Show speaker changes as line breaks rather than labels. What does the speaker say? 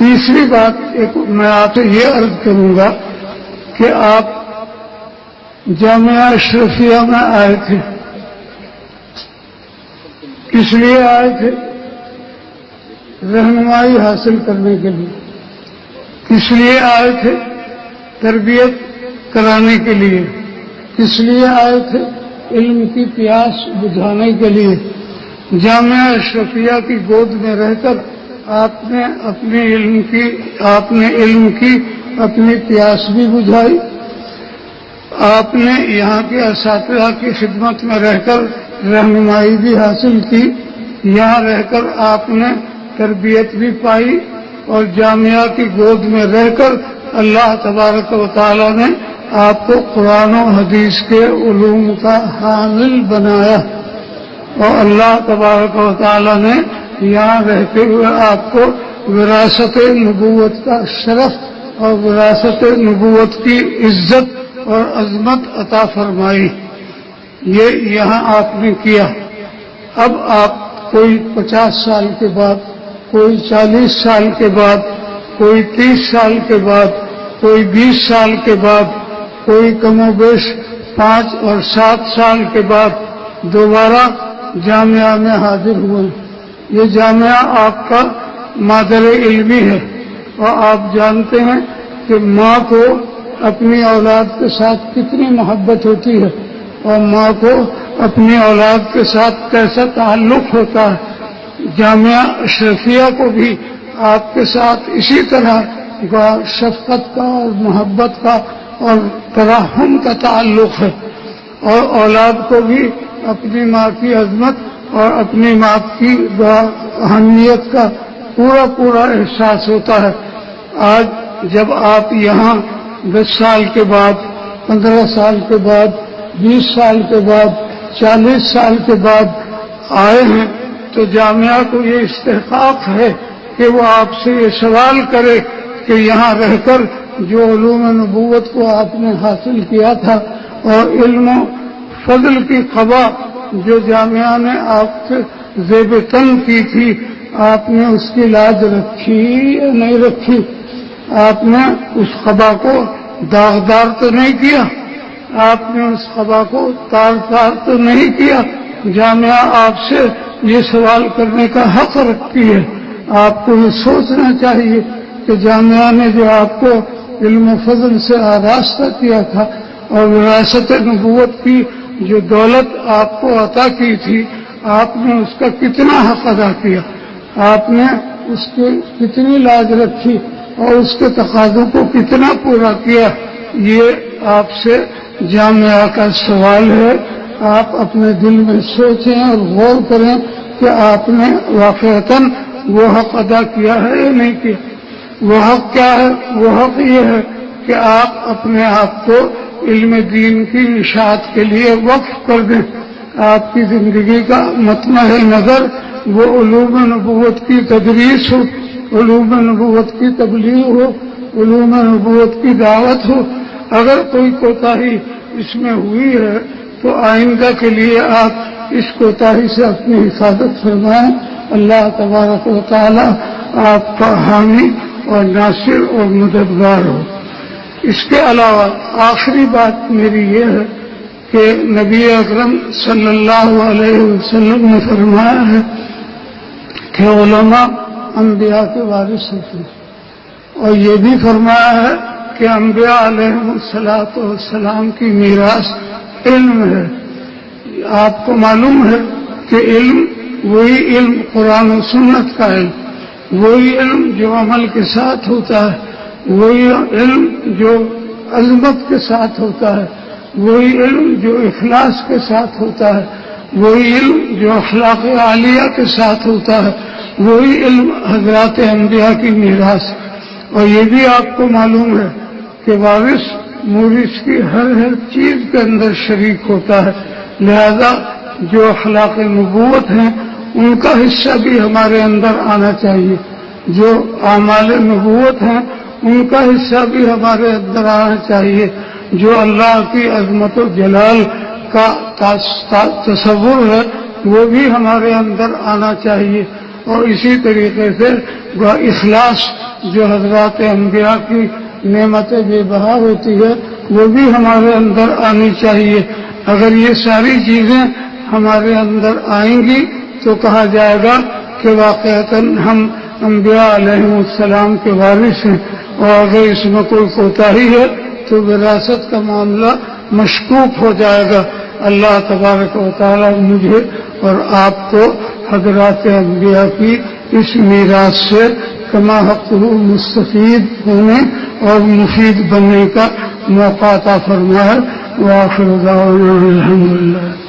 تیسری بات میں آپ سے یہ عرض کروں گا کہ آپ جامعہ اشرفیہ میں آئے تھے، کس لیے آئے تھے؟ رہنمائی حاصل کرنے کے لیے. کس لیے آئے تھے؟ تربیت کرانے کے لیے. کس لیے آئے تھے؟ علم کی پیاس بجھانے کے لیے. جامعہ اشرفیہ کی گود میں رہ کر آپ نے علم کی اپنی پیاس بھی بجھائی. آپ نے یہاں کے اساتذہ کی خدمت میں رہ کر رہنمائی بھی حاصل کی. یہاں رہ کر آپ نے تربیت بھی پائی اور جامعہ کی گود میں رہ کر اللہ تبارک و تعالی نے آپ کو قرآن و حدیث کے علوم کا حامل بنایا، اور اللہ تبارک و تعالی نے یہاں رہتے ہوئے آپ کو وراثت نبوت کا شرف اور وراثت نبوت کی عزت اور عظمت عطا فرمائی. یہ یہاں آپ نے کیا. اب آپ کوئی 50 سال کے بعد، کوئی 40 سال کے بعد، کوئی 30 سال کے بعد، کوئی 20 سال کے بعد، کوئی کم و بیش 5 اور 7 سال کے بعد دوبارہ جامعہ میں حاضر ہوئے. یہ جامعہ آپ کا مادر علمی ہے، اور آپ جانتے ہیں کہ ماں کو اپنی اولاد کے ساتھ کتنی محبت ہوتی ہے، اور ماں کو اپنی اولاد کے ساتھ کیسا تعلق ہوتا ہے. جامعہ اشرفیہ کو بھی آپ کے ساتھ اسی طرح شفقت کا اور محبت کا اور ترحم کا تعلق ہے، اور اولاد کو بھی اپنی ماں کی عظمت اور اپنی ماں کی اہمیت کا پورا احساس ہوتا ہے. آج جب آپ یہاں 10 سال کے بعد، 15 سال کے بعد، 20 سال کے بعد، 40 سال کے بعد آئے ہیں تو جامعہ کو یہ استحقاق ہے کہ وہ آپ سے یہ سوال کرے کہ یہاں رہ کر جو علوم نبوت کو آپ نے حاصل کیا تھا اور علم و فضل کی قبا جو جامعہ نے آپ سے زیب تن کی تھی، آپ نے اس کی لاج رکھی یا نہیں رکھی؟ آپ نے اس قبا کو داغدار تو نہیں کیا؟ آپ نے اس قبا کو تار تو نہیں کیا؟ جامعہ آپ سے یہ سوال کرنے کا حق رکھتی ہے. آپ کو یہ سوچنا چاہیے کہ جامعہ نے جو آپ کو علم و فضل سے آراستہ کیا تھا اور وراثت نبوت کی جو دولت آپ کو عطا کی تھی، آپ نے اس کا کتنا حق ادا کیا، آپ نے اس کی کتنی لاج رکھی اور اس کے تقاضوں کو کتنا پورا کیا. یہ آپ سے جامعہ کا سوال ہے. آپ اپنے دل میں سوچیں اور غور کریں کہ آپ نے واقعتاً وہ حق ادا کیا ہے یا نہیں کیا. وہ حق کیا ہے؟ وہ حق یہ ہے کہ آپ اپنے آپ کو علم دین کی اشاعت کے لیے وقف کر دیں. آپ کی زندگی کا مطمع نظر وہ علوم نبوت کی تدریس ہو، علوم نبوت کی تبلیغ ہو، علوم نبوت کی دعوت ہو. اگر کوئی کوتاہی اس میں ہوئی ہے تو آئندہ کے لیے آپ اس کوتاہی سے اپنی حفاظت فرمائیں. اللہ تبارک و تعالی آپ کا حامی اور ناصر اور مددگار ہو. اس کے علاوہ آخری بات میری یہ ہے کہ نبی اکرم صلی اللہ علیہ وسلم نے فرمایا ہے کہ علماء انبیاء کے وارث ہوتے ہیں، اور یہ بھی فرمایا ہے کہ انبیاء علیہ الصلوۃ والسلام کی میراث علم ہے. آپ کو معلوم ہے کہ علم وہی علم قرآن و سنت کا علم، وہی علم جو عمل کے ساتھ ہوتا ہے، وہی علم جو عظمت کے ساتھ ہوتا ہے، وہی علم جو اخلاص کے ساتھ ہوتا ہے، وہی علم جو اخلاق عالیہ کے ساتھ ہوتا ہے، وہی علم حضرات انبیاء کی میراث. اور یہ بھی آپ کو معلوم ہے کہ وارث مورث کی ہر چیز کے اندر شریک ہوتا ہے. لہذا جو اخلاق نبوت ہیں ان کا حصہ بھی ہمارے اندر آنا چاہیے، جو اعمال نبوت ہیں ان کا حصہ بھی ہمارے اندر آنا چاہیے، جو اللہ کی عظمت و جلال کا تصور ہے وہ بھی ہمارے اندر آنا چاہیے. اور اسی طریقے سے اخلاص جو حضرات انبیاء کی نعمتیں بے بہا ہوتی ہے وہ بھی ہمارے اندر آنی چاہیے. اگر یہ ساری چیزیں ہمارے اندر آئیں گی تو کہا جائے گا کہ واقعتاً ہم انبیاء علیہ السلام کے وارث ہیں. اور اگر اس میں کوئی کوتاہی ہے تو وراثت کا معاملہ مشکوک ہو جائے گا. اللہ تبارک و تعالی مجھے اور آپ کو حضرات انبیاء کی اس میراث سے کما حق مستفید ہونے اور مفید بننے کا موقع عطا فرمائے. وآخر دعوانا الحمدللہ.